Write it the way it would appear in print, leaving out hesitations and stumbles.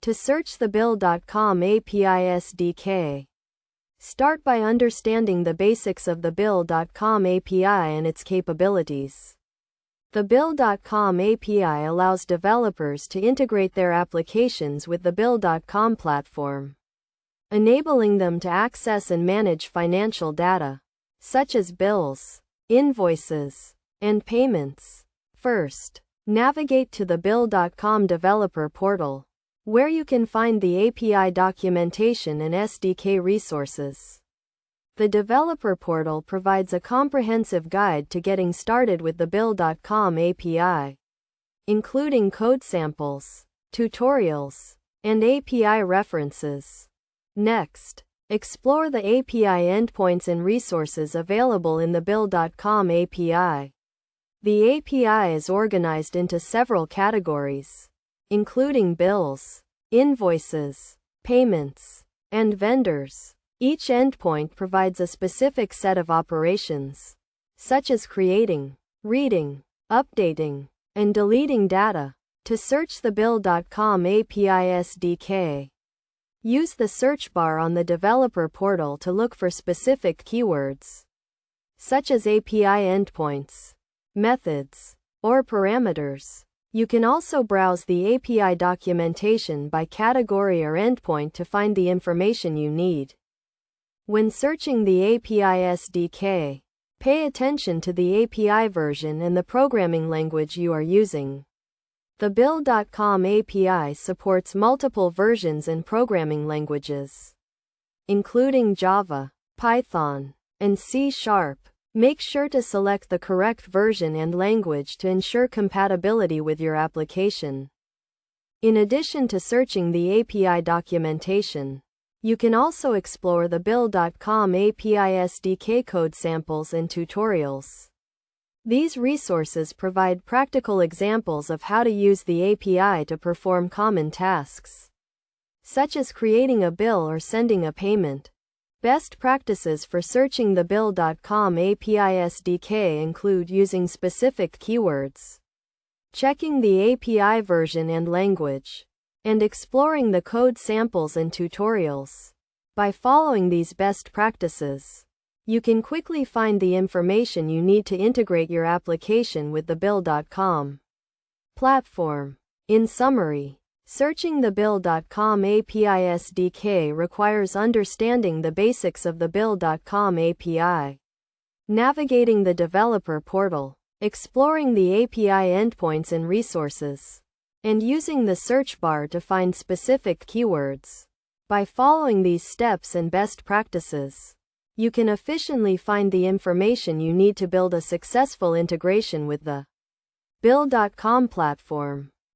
To search the Bill.com API SDK, start by understanding the basics of the Bill.com API and its capabilities. The Bill.com API allows developers to integrate their applications with the Bill.com platform, enabling them to access and manage financial data, such as bills, invoices, and payments. First, navigate to the Bill.com developer portal, where you can find the API documentation and SDK resources. The developer portal provides a comprehensive guide to getting started with the Bill.com API, including code samples, tutorials, and API references. Next, explore the API endpoints and resources available in the Bill.com API. The API is organized into several categories, including bills, invoices, payments, and vendors. Each endpoint provides a specific set of operations, such as creating, reading, updating, and deleting data. To search the Bill.com API SDK, use the search bar on the developer portal to look for specific keywords, such as API endpoints, methods, or parameters. You can also browse the API documentation by category or endpoint to find the information you need. When searching the API SDK, pay attention to the API version and the programming language you are using. The Bill.com API supports multiple versions and programming languages, including Java, Python, and C#. Make sure to select the correct version and language to ensure compatibility with your application. In addition to searching the API documentation, you can also explore the Bill.com API SDK code samples and tutorials. These resources provide practical examples of how to use the API to perform common tasks, such as creating a bill or sending a payment. Best practices for searching the Bill.com API SDK include using specific keywords, checking the API version and language, and exploring the code samples and tutorials. By following these best practices, you can quickly find the information you need to integrate your application with the Bill.com platform. In summary, searching the Bill.com API SDK requires understanding the basics of the Bill.com API, navigating the developer portal, exploring the API endpoints and resources, and using the search bar to find specific keywords. By following these steps and best practices, you can efficiently find the information you need to build a successful integration with the Bill.com platform.